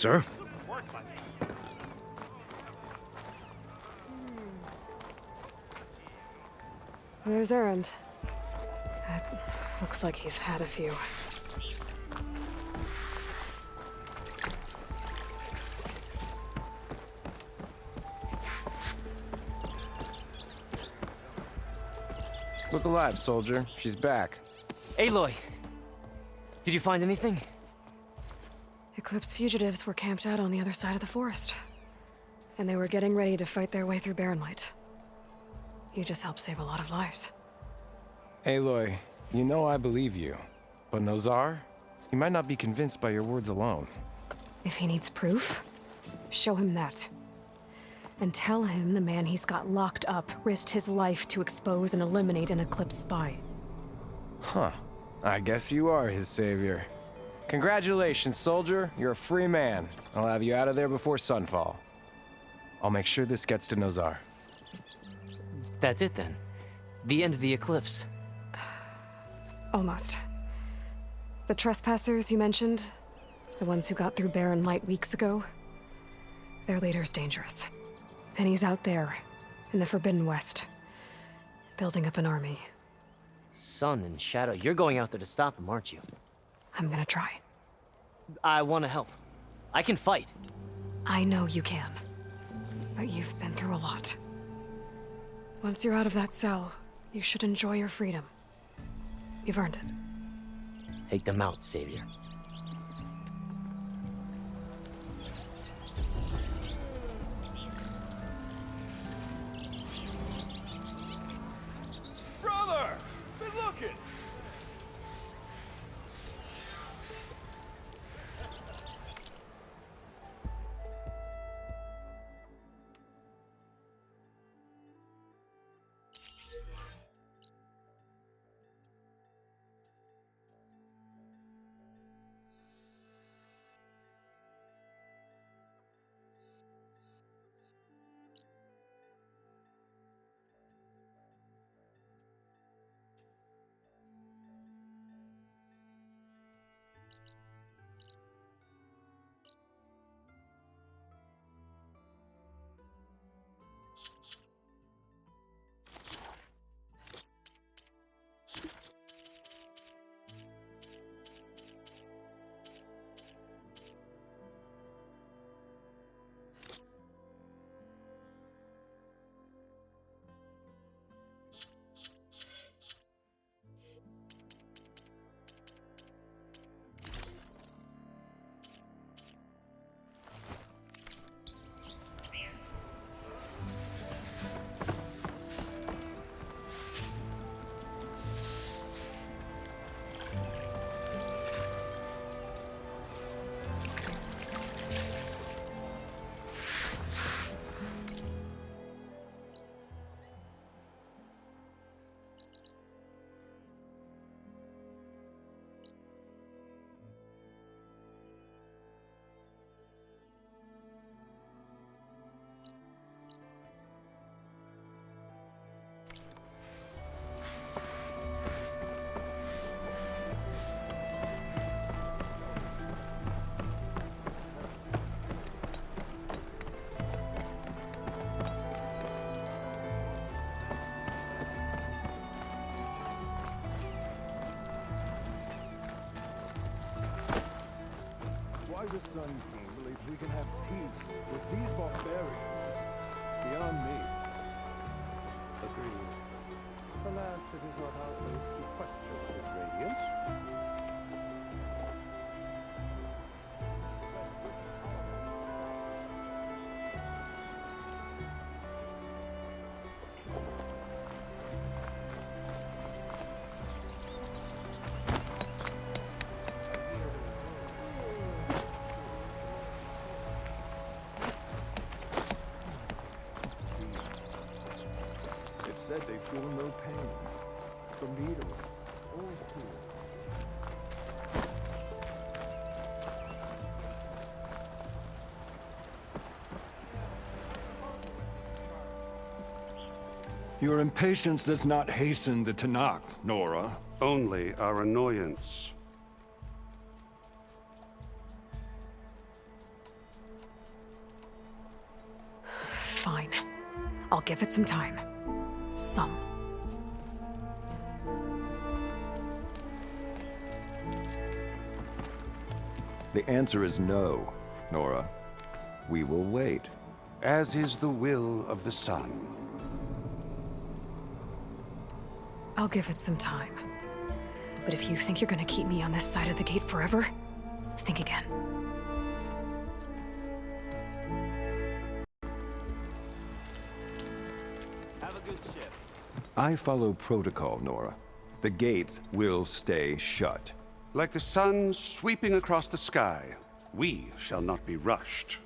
Sir? There's Errand. Looks like he's had a few. Look alive, soldier. She's back. Aloy! Did you find anything? Eclipse fugitives were camped out on the other side of the forest. And they were getting ready to fight their way through Barren Light. You just helped save a lot of lives. Aloy, you know I believe you. But Nozar? He might not be convinced by your words alone. If he needs proof, show him that. And tell him the man he's got locked up risked his life to expose and eliminate an Eclipse spy. Huh. I guess you are his savior. Congratulations, soldier. You're a free man. I'll have you out of there before sunfall. I'll make sure this gets to Nozar. That's it then. The end of the Eclipse. Almost. The trespassers you mentioned, the ones who got through Barren Light weeks ago, their leader's dangerous. And he's out there, in the Forbidden West, building up an army. Sun and Shadow, you're going out there to stop him, aren't you? I'm gonna try. I want to help. I can fight. I know you can. But you've been through a lot. Once you're out of that cell, you should enjoy your freedom. You've earned it. Take them out, Savior. Brother! Been looking! Why the Sun King believes we can have peace with these barbarians beyond me. Agreed. Alas, it is not our place to question his radiance. Said they feel no pain. The leader, all cool. Your impatience does not hasten the Tanakh, Nora. Only our annoyance. Fine. I'll give it some time. Some. The answer is no, Nora. We will wait. As is the will of the sun. I'll give it some time. But if you think you're gonna keep me on this side of the gate forever, think again. Have a good shift. I follow protocol, Nora. The gates will stay shut. Like the sun sweeping across the sky, we shall not be rushed.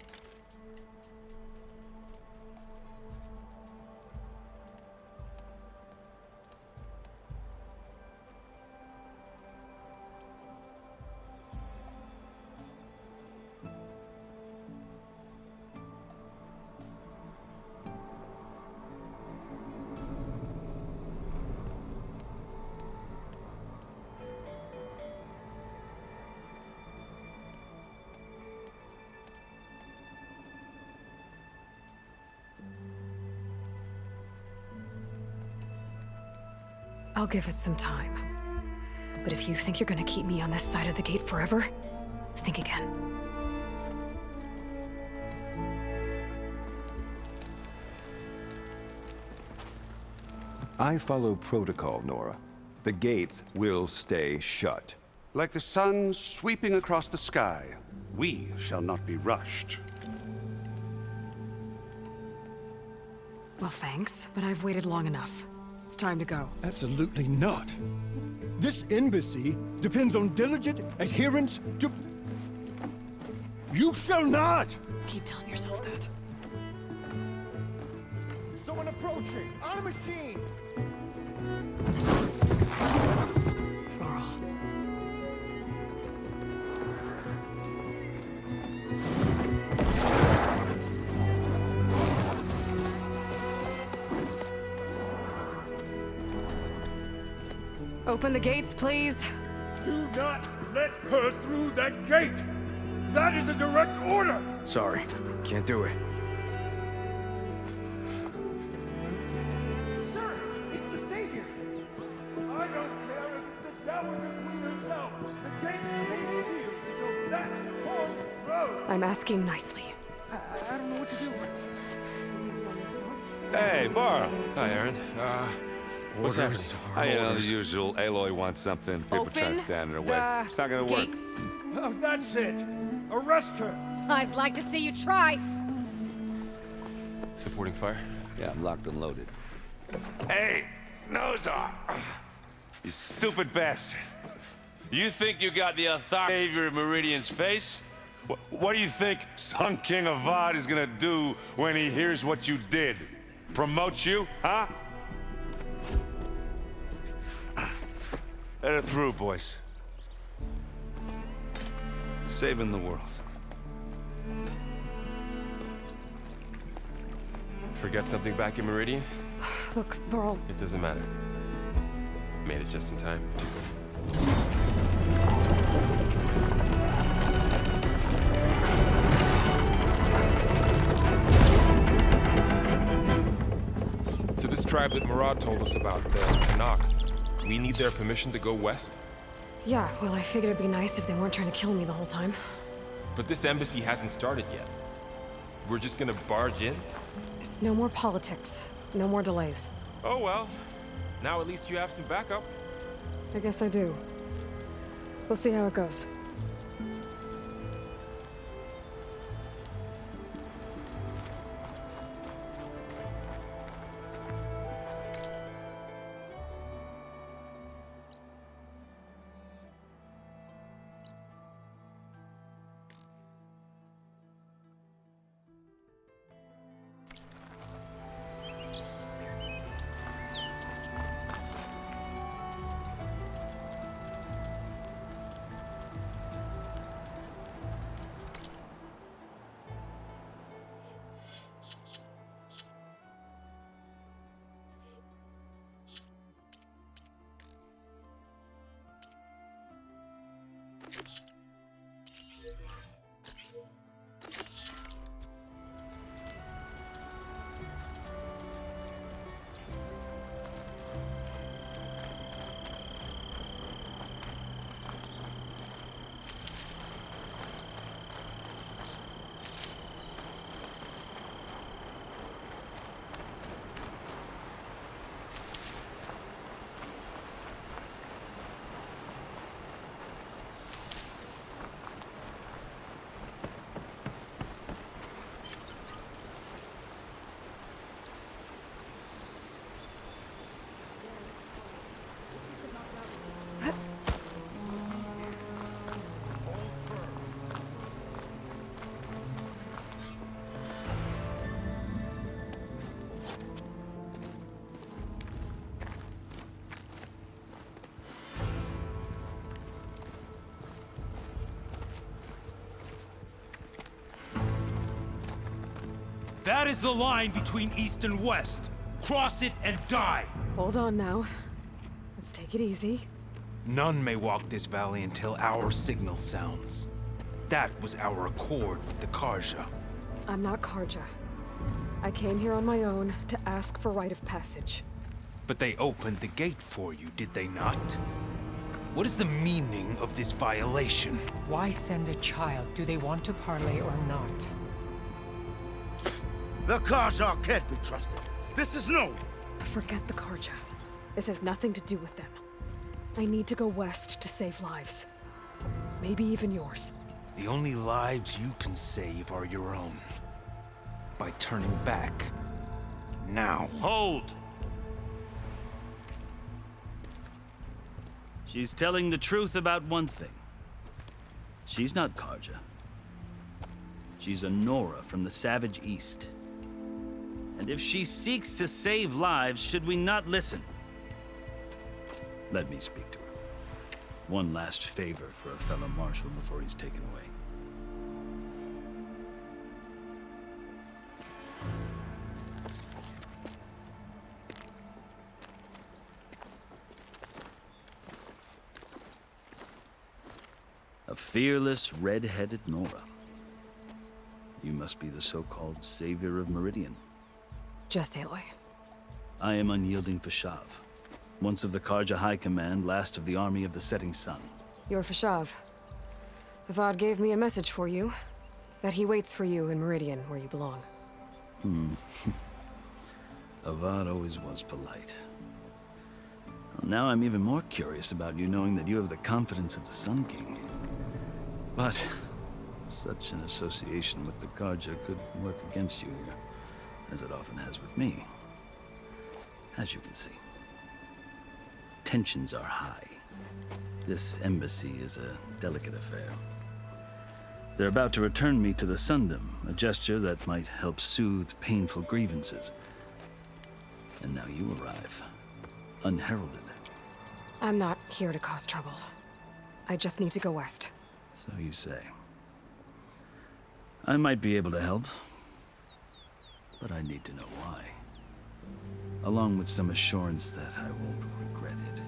I'll give it some time. But if you think you're gonna keep me on this side of the gate forever, think again. I follow protocol, Nora. The gates will stay shut. Like the sun sweeping across the sky, we shall not be rushed. Well, thanks, but I've waited long enough. It's time to go. Absolutely not. This embassy depends on diligent adherence to... You shall not! Keep telling yourself that. Someone approaching! On a machine! Laurel. Open the gates, please. Do not let her through that gate! That is a direct order! Sorry, can't do it. Sir, it's the Savior! I don't care if it's the Dowager Queen herself! The gate stays sealed until that horse road! I'm asking nicely. I don't know what to do. Hey, Varl. Hi, Aaron. What's happening? You know, the usual. Aloy wants something. People trying to stand in her way. It's not gonna work. Gates. Oh, that's it! Arrest her! I'd like to see you try. Supporting fire? Yeah, I'm locked and loaded. Hey, Nozar! You stupid bastard. You think you got the authority savior of Meridian's face? What do you think Sun King Avad is gonna do when he hears what you did? Promote you, huh? Let her through, boys. Saving the world. Forget something back in Meridian? Look, Laurel, It doesn't matter. Made it just in time. So this tribe that Murad told us about, the Tanakh, we need their permission to go west? yeah, well, I figured it'd be nice if they weren't trying to kill me the whole time. But this embassy hasn't started yet. We're just gonna barge in? There's no more politics. No more delays. Oh well. Now at least you have some backup. I guess I do. We'll see how it goes. That is the line between East and West. Cross it and die. Hold on now. Let's take it easy. None may walk this valley until our signal sounds. That was our accord with the Karja. I'm not Karja. I came here on my own to ask for rite of passage. But they opened the gate for you, did they not? What is the meaning of this violation? Why send a child? Do they want to parley or not? The Karja can't be trusted. This is known. Forget the Karja. This has nothing to do with them. I need to go west to save lives. Maybe even yours. The only lives you can save are your own. By turning back. Now. Hold! She's telling the truth about one thing. She's not Karja. She's a Nora from the Savage East. And if she seeks to save lives, should we not listen? Let me speak to her. One last favor for a fellow marshal before he's taken away. A fearless, red-headed Nora. You must be the so-called savior of Meridian. Just Aloy. I am unyielding Fashav, once of the Karja High Command, last of the army of the setting sun. You're Fashav. Avad gave me a message for you. That he waits for you in Meridian, where you belong. Avad always was polite. Well, now I'm even more curious about you knowing that you have the confidence of the Sun King. But such an association with the Karja could work against you here, as it often has with me. As you can see, tensions are high. This embassy is a delicate affair. They're about to return me to the Sundom, a gesture that might help soothe painful grievances. And now you arrive, unheralded. I'm not here to cause trouble. I just need to go west. So you say. I might be able to help, but I need to know why. Along with some assurance that I won't regret it.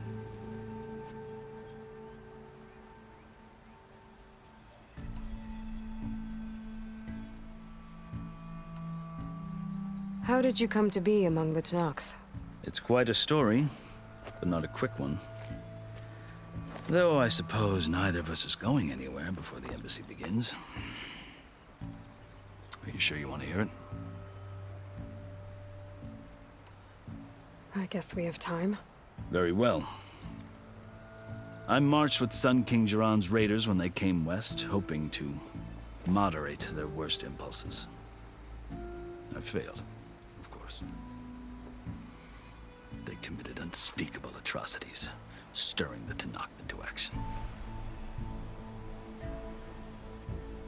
How did you come to be among the Tenakth? It's quite a story, but not a quick one. Though I suppose neither of us is going anywhere before the embassy begins. Are you sure you want to hear it? I guess we have time. Very well. I marched with Sun King Jiran's raiders when they came west, hoping to moderate their worst impulses. I failed, of course. They committed unspeakable atrocities, stirring the Tenakth into action.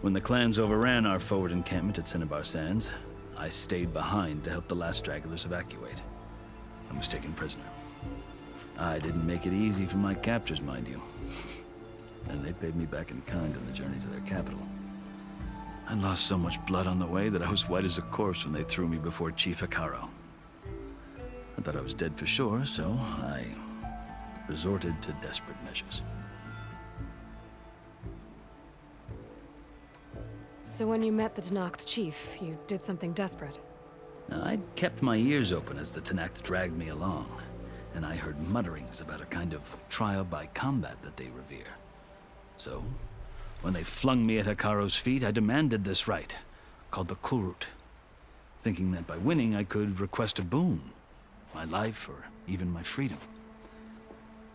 When the clans overran our forward encampment at Cinnabar Sands, I stayed behind to help the last stragglers evacuate. I was taken prisoner. I didn't make it easy for my captors, mind you. And they paid me back in kind on the journey to their capital. I lost so much blood on the way that I was white as a corpse when they threw me before Chief Hekaro. I thought I was dead for sure, so I resorted to desperate measures. So when you met the Tenakth chief, you did something desperate? Now, I'd kept my ears open as the Tenakth dragged me along, and I heard mutterings about a kind of trial by combat that they revere. So, when they flung me at Hekaro's feet, I demanded this right, called the Kulrut, thinking that by winning I could request a boon, my life or even my freedom.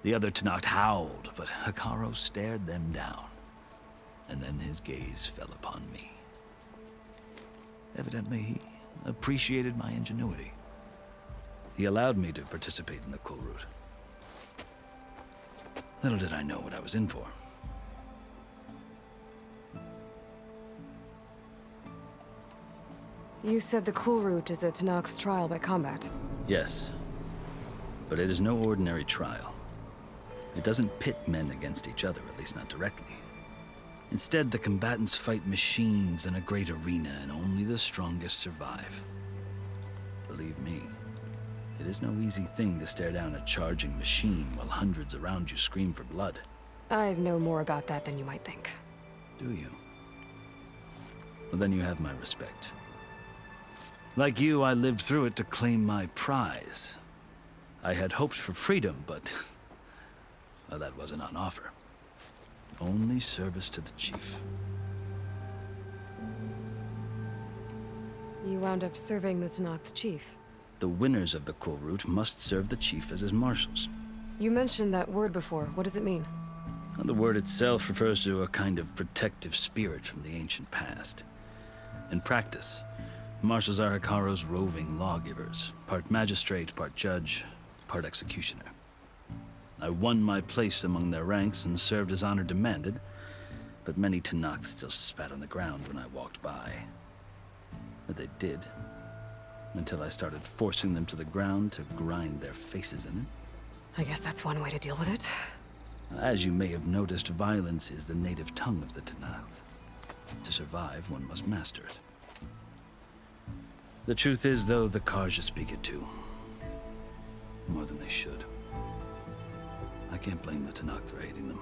The other Tenakth howled, but Hekaro stared them down, and then his gaze fell upon me. Evidently, he appreciated my ingenuity. He allowed me to participate in the Kulrut. Little did I know what I was in for. You said the Kulrut is a Tenakth's trial by combat. Yes, but it is no ordinary trial. It doesn't pit men against each other, at least not directly. Instead, the combatants fight machines in a great arena, and only the strongest survive. Believe me, it is no easy thing to stare down a charging machine while hundreds around you scream for blood. I know more about that than you might think. Do you? Well, then you have my respect. Like you, I lived through it to claim my prize. I had hopes for freedom, but well, that wasn't on offer. Only service to the chief. You wound up serving the Tenakth chief. The winners of the Cool Route must serve the chief as his marshals. You mentioned that word before. What does it mean? The word itself refers to a kind of protective spirit from the ancient past. In practice, marshals are Hikaro's roving lawgivers, part magistrate, part judge, part executioner. I won my place among their ranks and served as honor demanded, but many Tenakth still spat on the ground when I walked by. But they did, until I started forcing them to the ground to grind their faces in it. I guess that's one way to deal with it. As you may have noticed, violence is the native tongue of the Tenakth. To survive, one must master it. The truth is, though, the Karja speak it too. More than they should. I can't blame the Tenakth for hating them.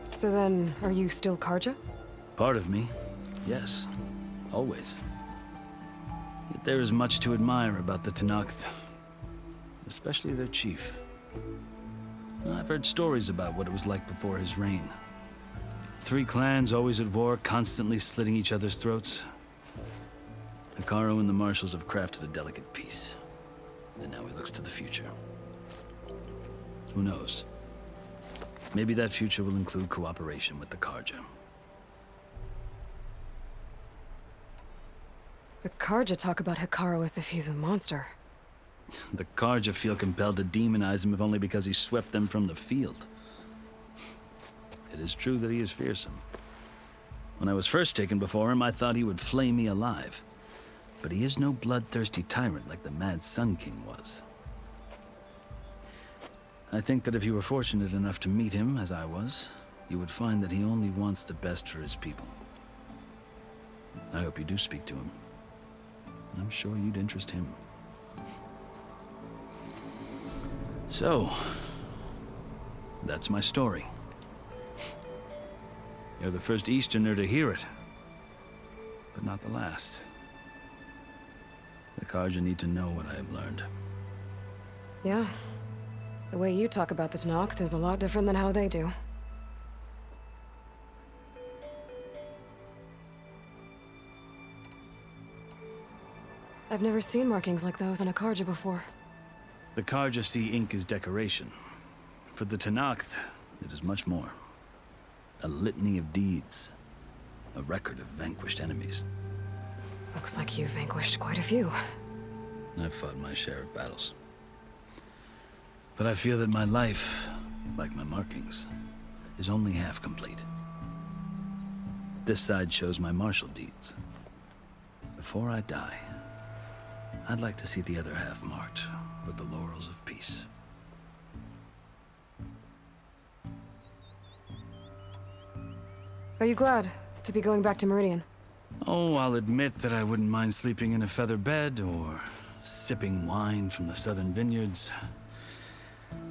So then, are you still Karja? Part of me, yes. Always. Yet there is much to admire about the Tenakth. Especially their chief. I've heard stories about what it was like before his reign. 3 clans always at war, constantly slitting each other's throats. Hikaro and the marshals have crafted a delicate peace. And now he looks to the future. Who knows? Maybe that future will include cooperation with the Karja. The Karja talk about Hikaro as if he's a monster. The Karja feel compelled to demonize him if only because he swept them from the field. It is true that he is fearsome. When I was first taken before him, I thought he would flay me alive. But he is no bloodthirsty tyrant like the Mad Sun King was. I think that if you were fortunate enough to meet him, as I was, you would find that he only wants the best for his people. I hope you do speak to him. I'm sure you'd interest him. So, that's my story. You're the first Easterner to hear it, but not the last. The Karja need to know what I have learned. Yeah. The way you talk about the Tenakth is a lot different than how they do. I've never seen markings like those on a Karja before. The Karja see ink as decoration. For the Tenakth, it is much more. A litany of deeds. A record of vanquished enemies. Looks like you've vanquished quite a few. I've fought my share of battles. But I feel that my life, like my markings, is only half complete. This side shows my martial deeds. Before I die, I'd like to see the other half marked with the laurels of peace. Are you glad to be going back to Meridian? Oh, I'll admit that I wouldn't mind sleeping in a feather bed or sipping wine from the southern vineyards.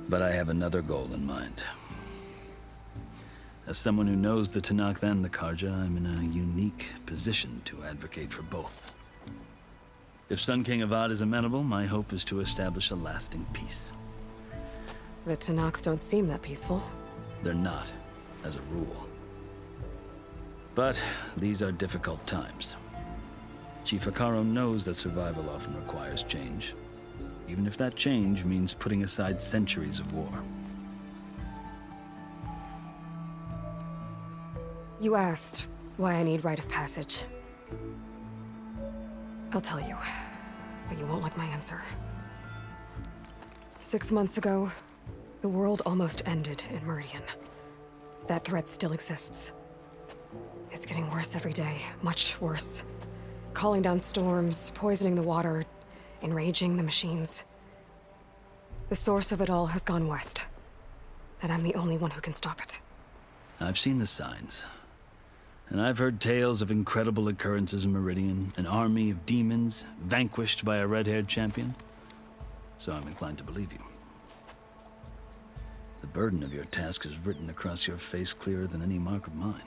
But I have another goal in mind. As someone who knows the Tenakth and the Karja, I'm in a unique position to advocate for both. If Sun King Avad is amenable, my hope is to establish a lasting peace. The Tenakth don't seem that peaceful. They're not, as a rule. But these are difficult times. Chief Hikaro knows that survival often requires change, even if that change means putting aside centuries of war. You asked why I need rite of passage. I'll tell you, but you won't like my answer. 6 months ago, the world almost ended in Meridian. That threat still exists. It's getting worse every day, much worse. Calling down storms, poisoning the water, enraging the machines. The source of it all has gone west. And I'm the only one who can stop it. I've seen the signs. And I've heard tales of incredible occurrences in Meridian, an army of demons vanquished by a red-haired champion. So I'm inclined to believe you. The burden of your task is written across your face clearer than any mark of mine.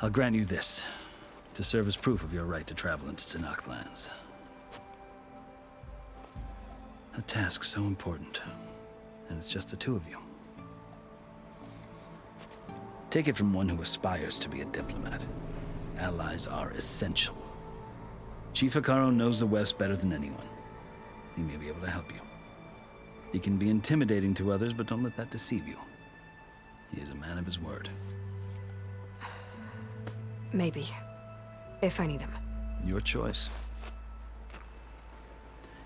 I'll grant you this, to serve as proof of your right to travel into Tenakth lands. A task so important, and it's just the two of you. Take it from one who aspires to be a diplomat. Allies are essential. Chief Hekarro knows the West better than anyone. He may be able to help you. He can be intimidating to others, but don't let that deceive you. He is a man of his word. Maybe. If I need him. Your choice.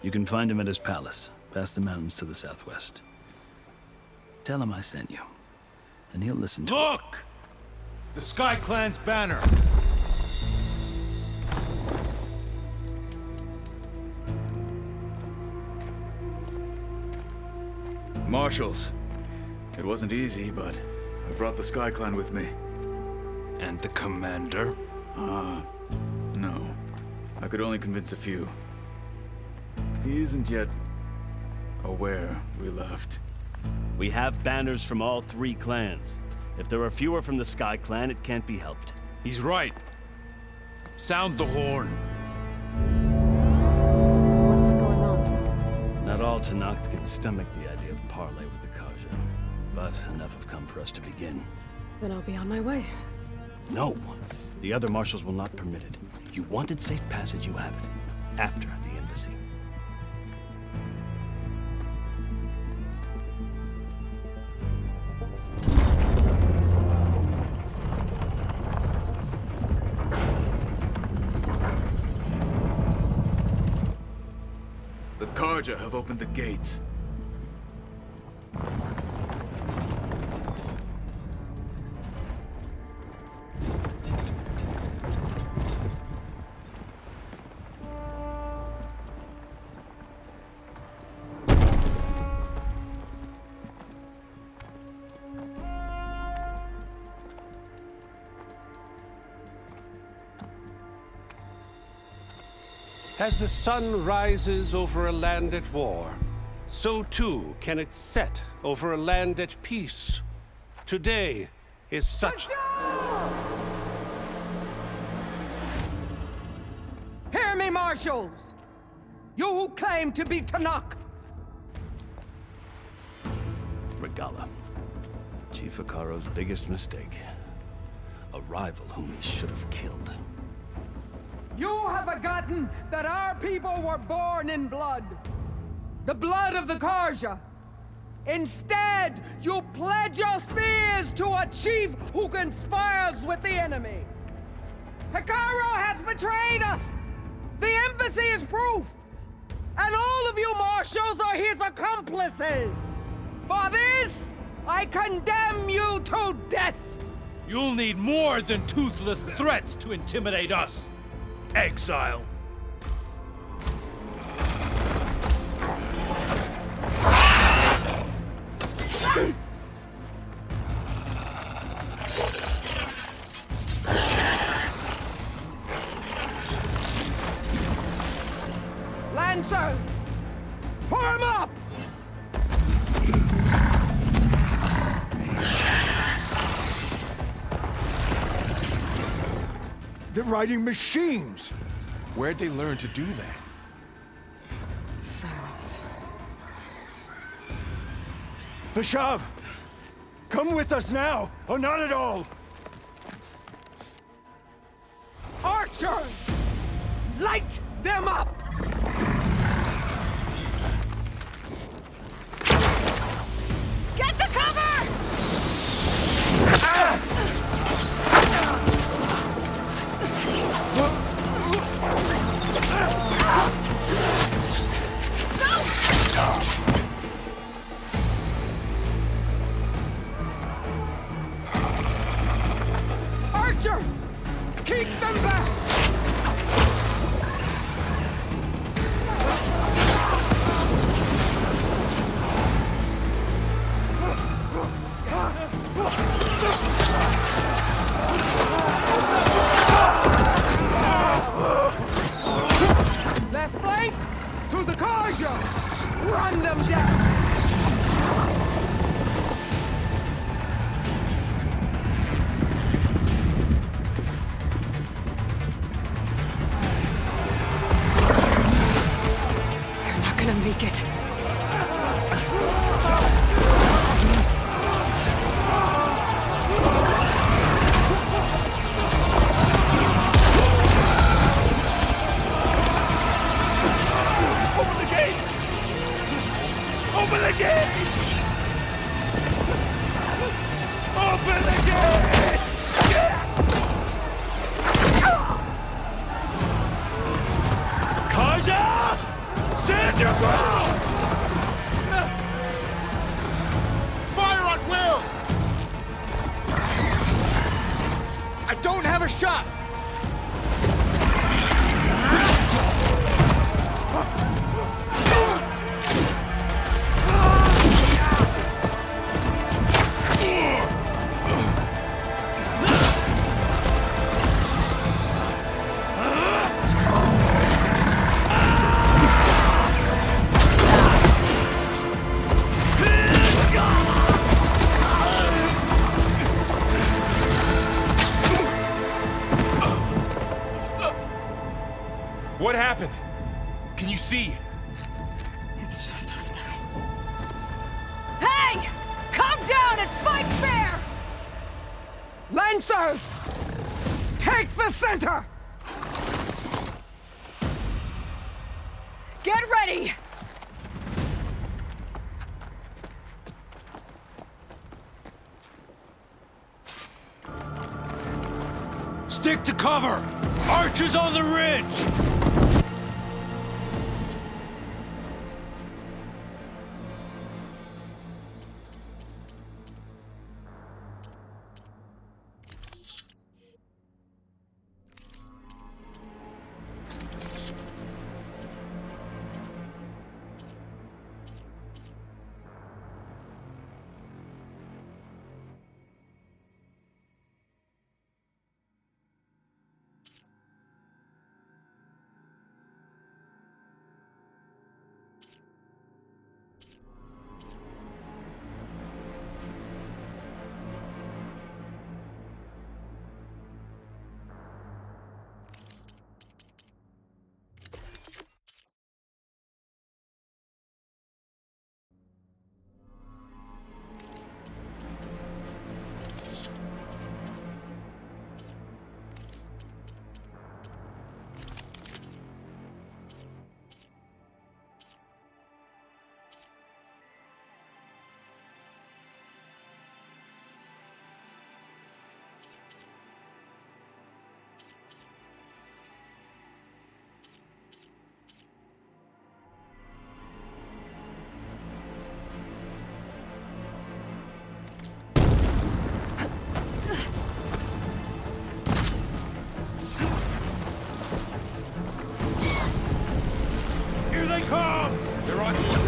You can find him at his palace, past the mountains to the southwest. Tell him I sent you, and he'll listen to Look! The Sky Clan's banner! Marshals. It wasn't easy, but I brought the Sky Clan with me. And the commander? No. I could only convince a few. He isn't yet aware we left. We have banners from all 3 clans. If there are fewer from the Sky Clan, it can't be helped. He's right. Sound the horn. What's going on? Not all Tenakth can stomach the idea of parley with the Karja, but enough have come for us to begin. Then I'll be on my way. No. The other marshals will not permit it. You wanted safe passage, you have it. After the embassy. The Karja have opened the gates. As the sun rises over a land at war, so too can it set over a land at peace. Today is such... Hear me, marshals! You who claim to be Tenakth! Regala. Chief Hekarro's biggest mistake. A rival whom he should have killed. You have forgotten that our people were born in blood. The blood of the Karja. Instead, you pledge your spears to a chief who conspires with the enemy. Hekarro has betrayed us. The embassy is proof. And all of you marshals are his accomplices. For this, I condemn you to death. You'll need more than toothless threats to intimidate us. Exile. Lancers, form up! They're riding machines! Where'd they learn to do that? Silence. Vashav! Come with us now, or not at all! Archers! Light them up! Get to cover! Archers! Keep them back! Left flank! To the Karja! Run them down! They're not gonna make it. Open the gates! Open the gates! Open the gates! Kaja! Stand your ground! Fire on will! I don't have a shot! What happened? Can you see? It's just us now. Hey! Come down and fight fair! Lancers! Take the center! Get ready! Stick to cover! Archers on the ridge! Here they come! They're on to us.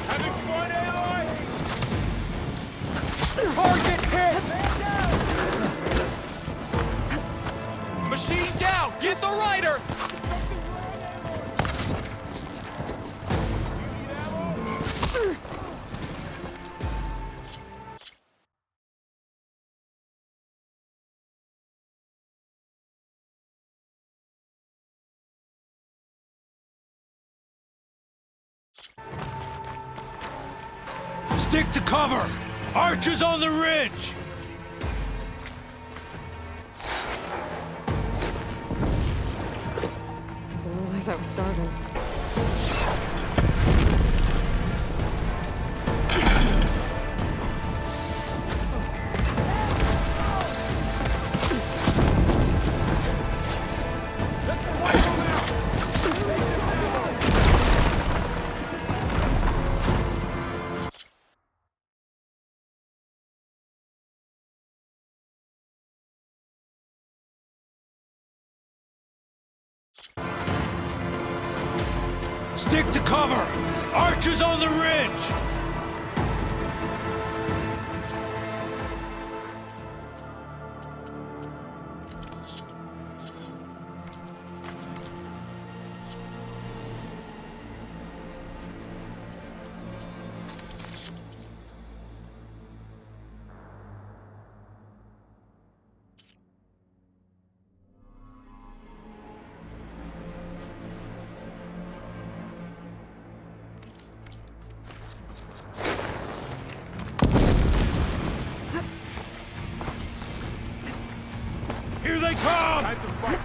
Having fun, Aloy? Target hit! Machine down! Get the rider! Stick to cover! Archers on the ridge! Didn't realize I was starving. Stick to cover! Archers on the ridge! Here they come! Time to fight.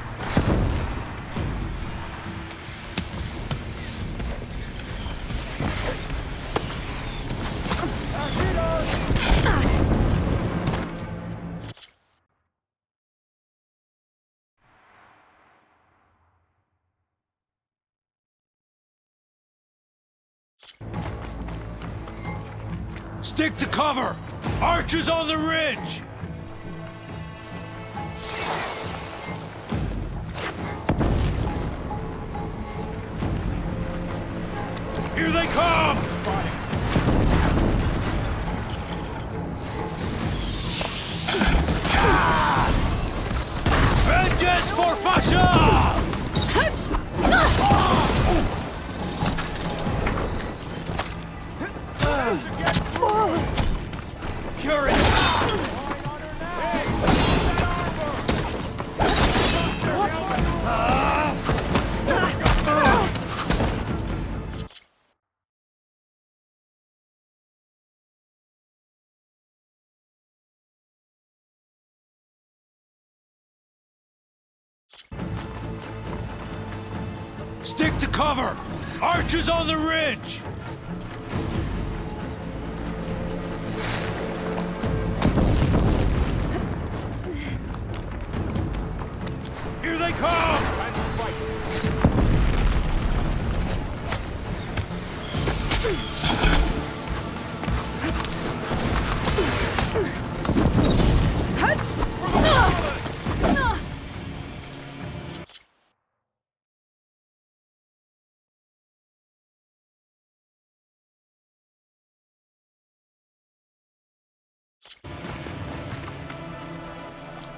Stick to cover! Archers on the ridge! Here they come! Vengeance for Fasha! Cure it! Stick to cover! Archers on the ridge! Here they come!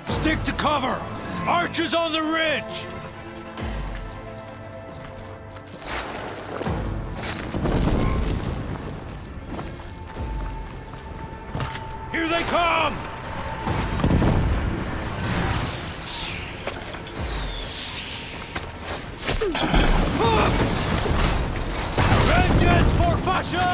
Stick to cover! Archers on the ridge! Here they come! Vengeance for Fasha!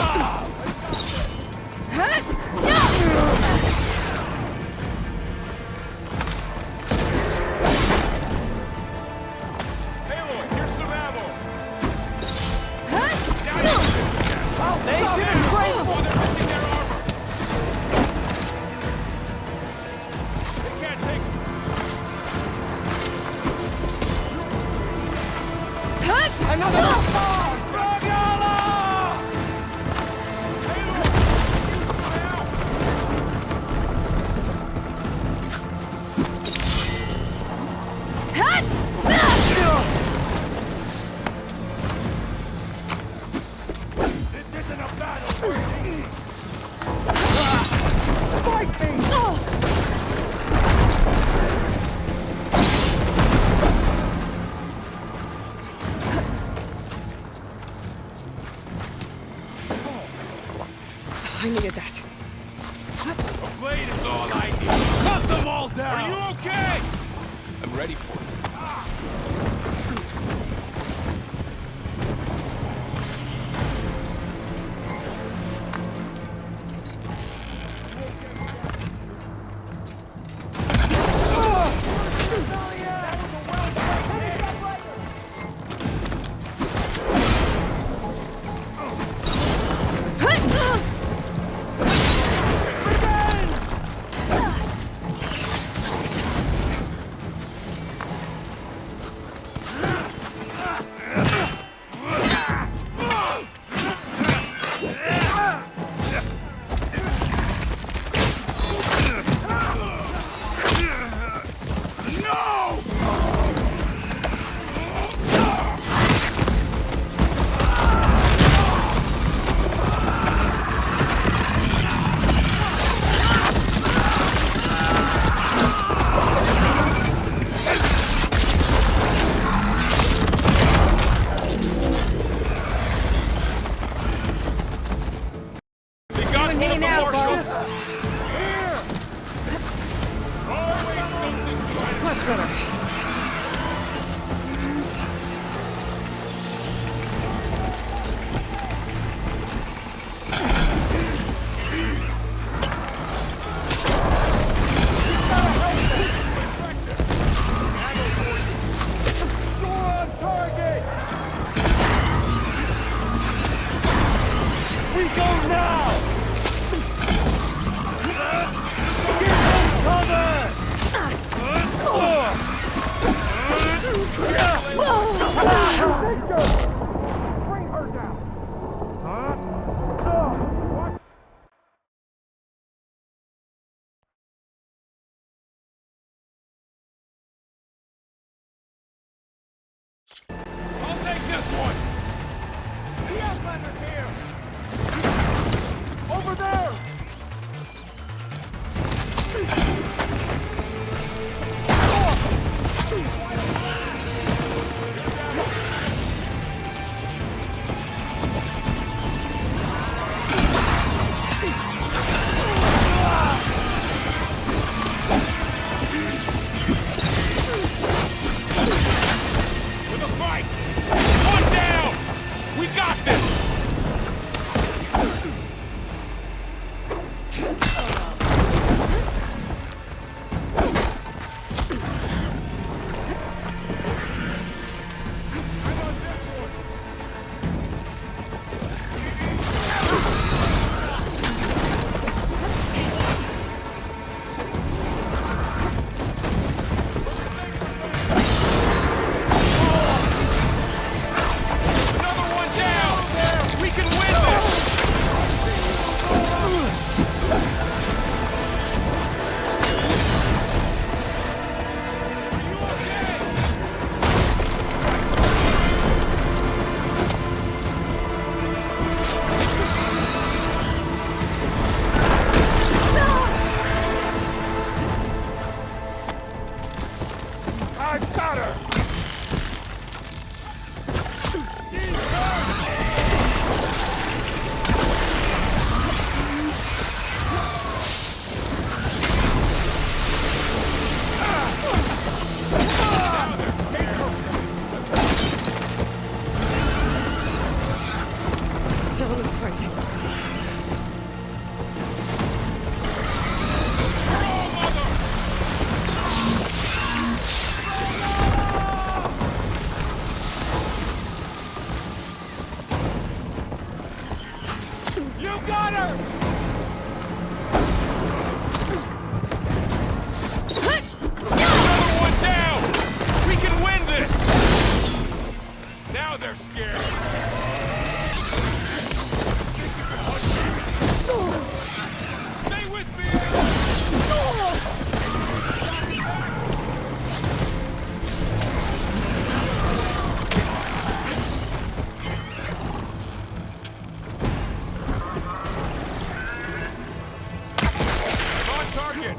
I needed that. A blade is all I need. Cut them all down! Are you okay? I'm ready for it. Much better. I'll take this one! The Outlander's here! Over there! With a fight! One down! We got this! I've got her! Still in this fight. You got her! Another one down! We can win this! Now they're scared. Stay with me! On target!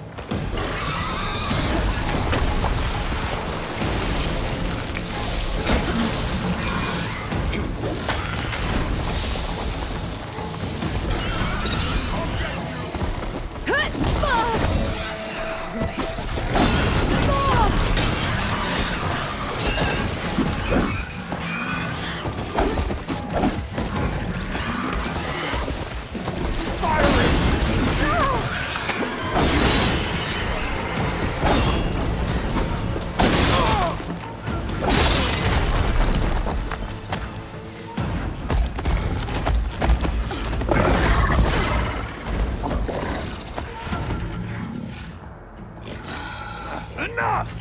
Enough!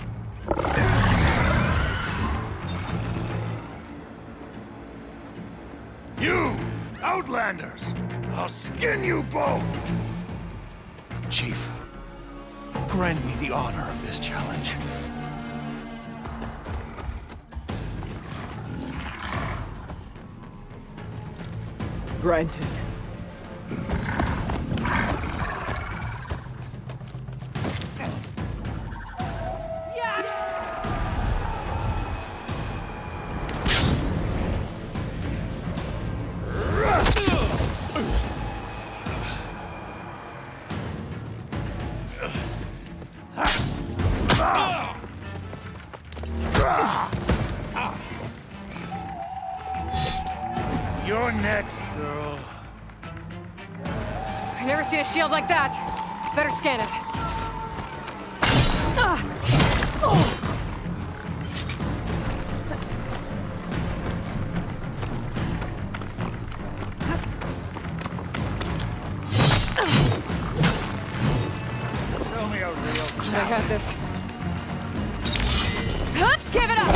You, Outlanders! I'll skin you both! Chief, grant me the honor of this challenge. Granted. You're next, girl. I've never seen a shield like that. Better scan it. Tell me a real I got this. Give it up!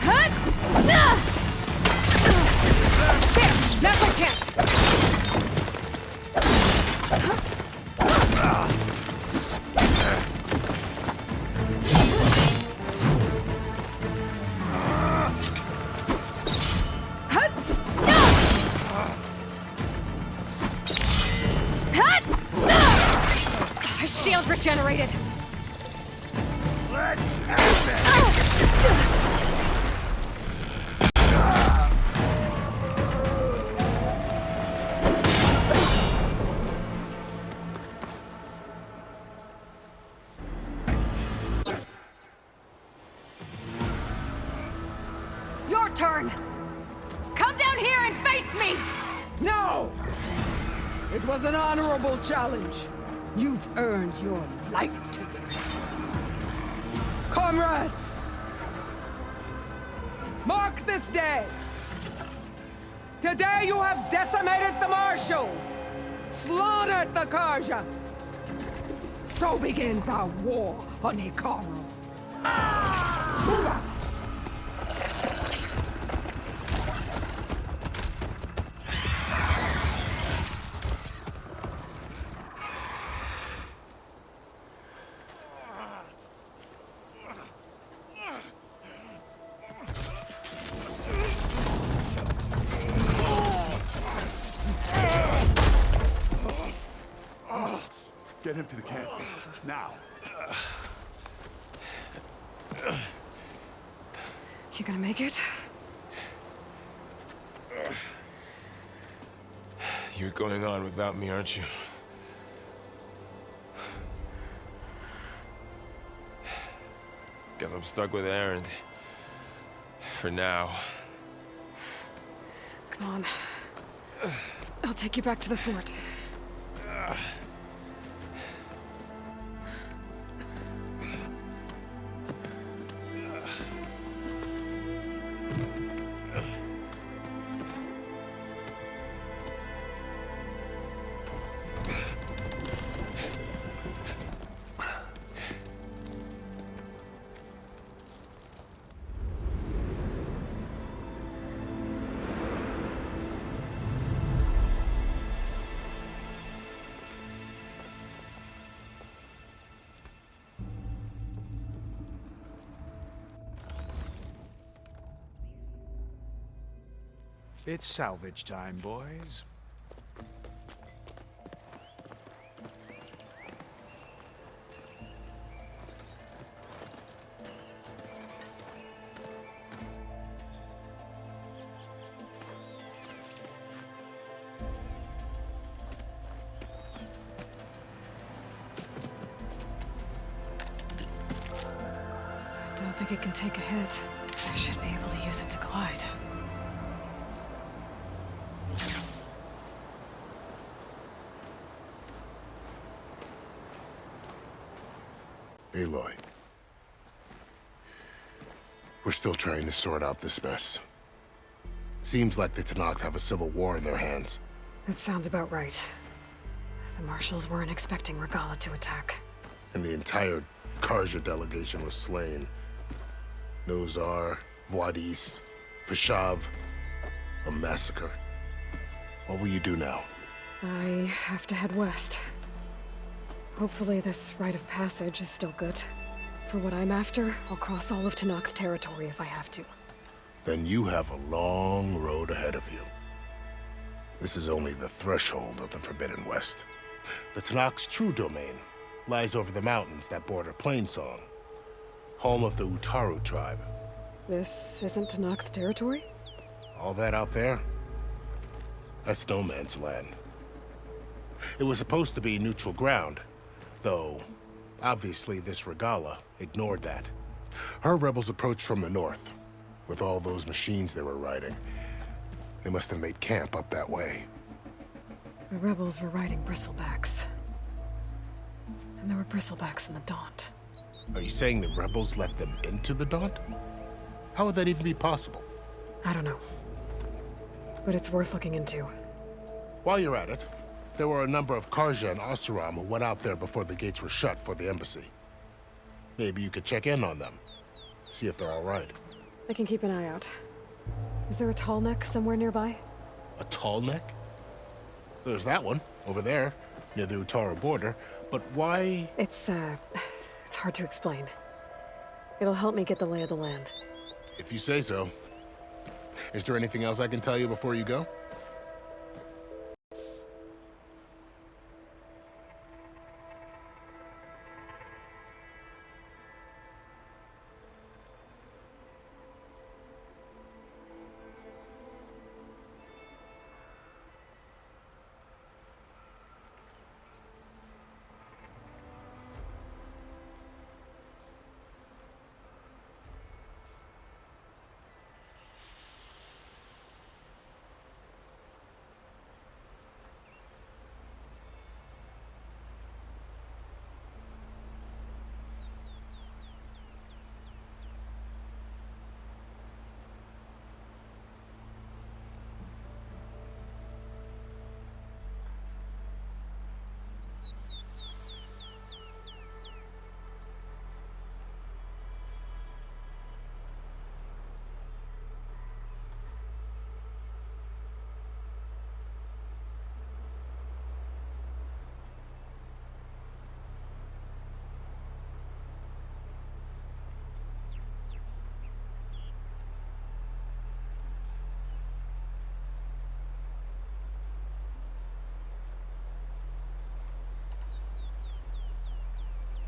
There! Now's my chance! Shield regenerated! Let's have it! Your turn! Come down here and face me! No! It was an honorable challenge. You've earned your life today. Comrades! Mark this day! Today you have decimated the Marshals, slaughtered the Karja. So begins our war on Hikaru. Move out! Get him to the camp. Now. You gonna make it? You're going on without me, aren't you? Guess I'm stuck with Aaron. For now. Come on. I'll take you back to the fort. It's salvage time, boys. I don't think it can take a hit. I should be able to use it to glide. Aloy. We're still trying to sort out this mess. Seems like the Tenakth have a civil war in their hands. That sounds about right. The Marshals weren't expecting Regala to attack. And the entire Karja delegation was slain. Nozar, Voidis, Vashav. A massacre. What will you do now? I have to head west. Hopefully this rite of passage is still good. For what I'm after, I'll cross all of Tenakth territory if I have to. Then you have a long road ahead of you. This is only the threshold of the Forbidden West. The Tenakth's true domain lies over the mountains that border Plainsong, home of the Utaru tribe. This isn't Tenakth territory? All that out there? That's no man's land. It was supposed to be neutral ground, though obviously this Regala ignored that. Her rebels approached from the north. With all those machines they were riding, they must have made camp up that way. The rebels were riding bristlebacks. And there were bristlebacks in the Daunt. Are you saying the rebels let them into the Daunt? How would that even be possible? I don't know. But it's worth looking into. While you're at it, there were a number of Karja and Oseram who went out there before the gates were shut for the embassy. Maybe you could check in on them. See if they're all right. I can keep an eye out. Is there a tall neck somewhere nearby? A tall neck? There's that one, over there, near the Utara border. But why? It's hard to explain. It'll help me get the lay of the land. If you say so. Is there anything else I can tell you before you go?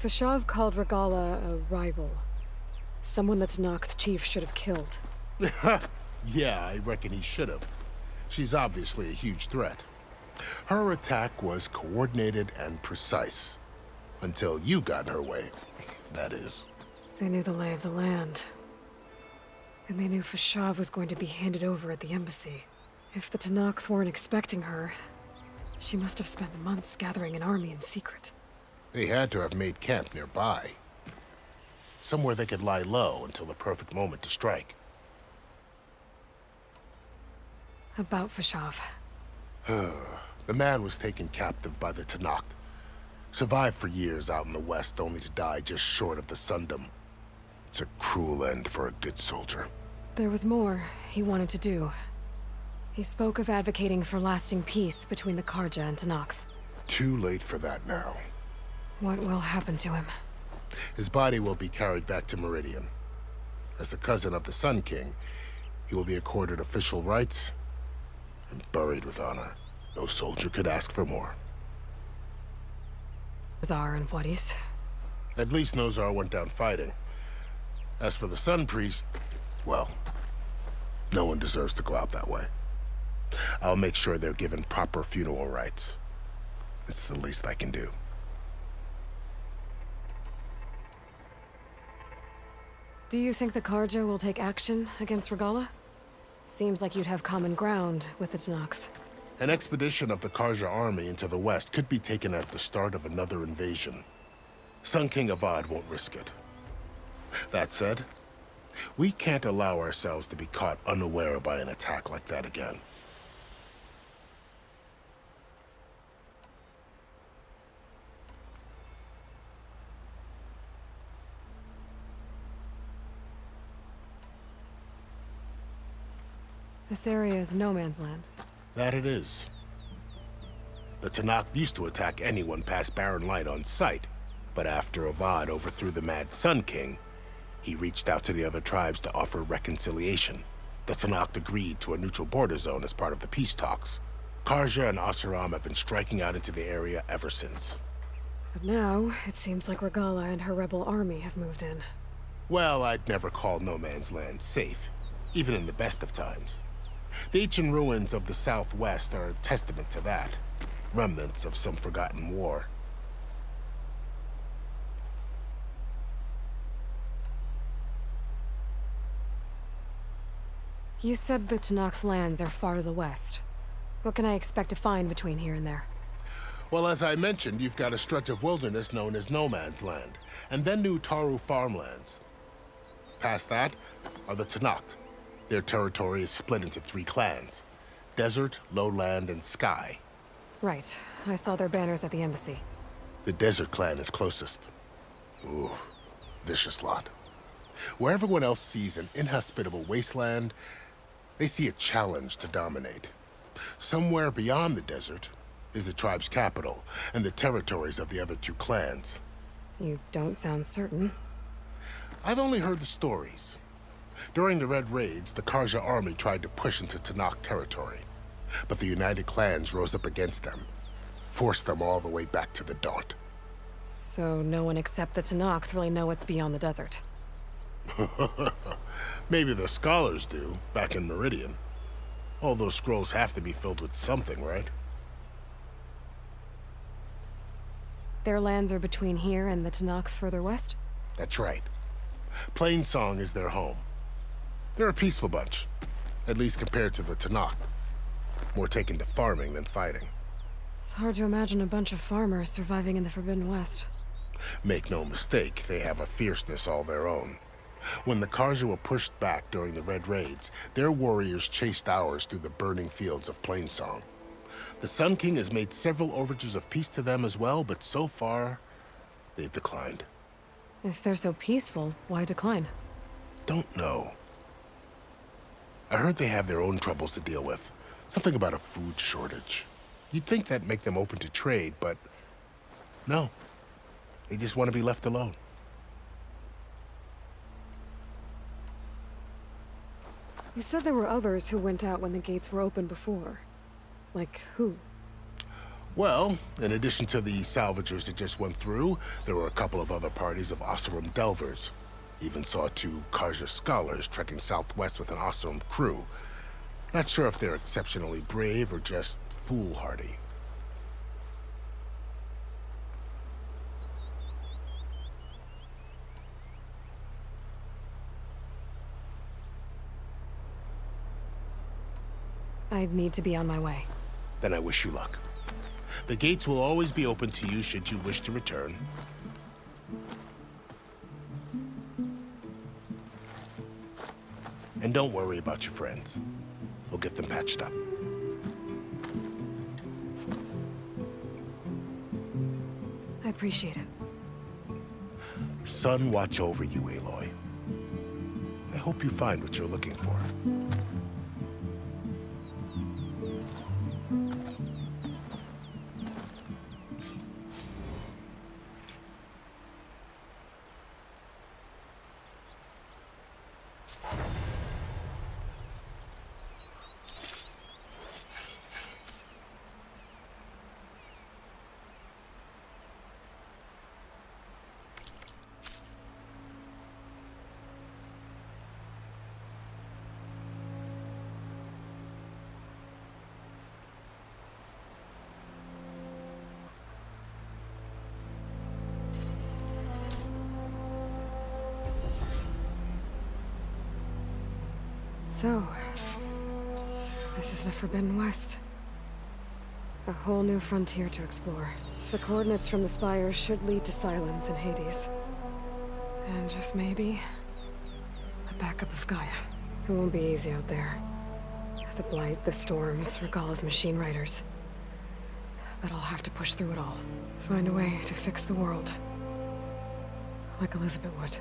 Fashav called Regala a rival. Someone that Tanakh chief should have killed. Yeah, I reckon he should have. She's obviously a huge threat. Her attack was coordinated and precise. Until you got in her way, that is. They knew the lay of the land. And they knew Fashav was going to be handed over at the embassy. If the Tanakh weren't expecting her, she must have spent months gathering an army in secret. They had to have made camp nearby. Somewhere they could lie low until the perfect moment to strike. About Fashav. The man was taken captive by the Tanakh. Survived for years out in the west, only to die just short of the Sundom. It's a cruel end for a good soldier. There was more he wanted to do. He spoke of advocating for lasting peace between the Karja and Tanakh. Too late for that now. What will happen to him? His body will be carried back to Meridian. As a cousin of the Sun King, he will be accorded official rights and buried with honor. No soldier could ask for more. Zar and Wadis. At least Nozar went down fighting. As for the Sun Priest, well, no one deserves to go out that way. I'll make sure they're given proper funeral rites. It's the least I can do. Do you think the Karja will take action against Regala? Seems like you'd have common ground with the Tanakh. An expedition of the Karja army into the west could be taken as the start of another invasion. Sun King Avad won't risk it. That said, we can't allow ourselves to be caught unaware by an attack like that again. This area is no man's land. That it is. The Tanakh used to attack anyone past Barren Light on sight, but after Avad overthrew the Mad Sun King, he reached out to the other tribes to offer reconciliation. The Tanakh agreed to a neutral border zone as part of the peace talks. Karja and Oseram have been striking out into the area ever since. But now, it seems like Regala and her rebel army have moved in. Well, I'd never call no man's land safe, even in the best of times. The ancient ruins of the Southwest are a testament to that. Remnants of some forgotten war. You said the Tenakth lands are far to the west. What can I expect to find between here and there? Well, as I mentioned, you've got a stretch of wilderness known as No Man's Land, and then new Taru farmlands. Past that are the Tenakth. Their territory is split into 3 clans: Desert, Lowland, and Sky. Right. I saw their banners at the embassy. The Desert clan is closest. Ooh, vicious lot. Where everyone else sees an inhospitable wasteland, they see a challenge to dominate. Somewhere beyond the desert is the tribe's capital and the territories of the other 2 clans. You don't sound certain. I've only heard the stories. During the Red Raids, the Karja army tried to push into Tenakth territory, but the United Clans rose up against them, forced them all the way back to the Daunt. So no one except the Tenakth really know what's beyond the desert. Maybe the scholars do, back in Meridian. All those scrolls have to be filled with something, right? Their lands are between here and the Tenakth further west? That's right. Plainsong is their home. They're a peaceful bunch, at least compared to the Tenakth. More taken to farming than fighting. It's hard to imagine a bunch of farmers surviving in the Forbidden West. Make no mistake, they have a fierceness all their own. When the Karja were pushed back during the Red Raids, their warriors chased ours through the burning fields of Plainsong. The Sun King has made several overtures of peace to them as well, but so far, they've declined. If they're so peaceful, why decline? Don't know. I heard they have their own troubles to deal with. Something about a food shortage. You'd think that'd make them open to trade, but no. They just want to be left alone. You said there were others who went out when the gates were open before. Like who? Well, in addition to the salvagers that just went through, there were a couple of other parties of Oseram Delvers. Even saw 2 Karja scholars trekking southwest with an Oseram crew. Not sure if they're exceptionally brave or just foolhardy. I'd need to be on my way. Then I wish you luck. The gates will always be open to you should you wish to return. And don't worry about your friends. We'll get them patched up. I appreciate it. Sun watch over you, Aloy. I hope you find what you're looking for. So, this is the Forbidden West. A whole new frontier to explore. The coordinates from the spires should lead to Silence in Hades. And just maybe, a backup of Gaia. It won't be easy out there. The Blight, the Storms, Regalla's machine riders. But I'll have to push through it all. Find a way to fix the world. Like Elizabeth would.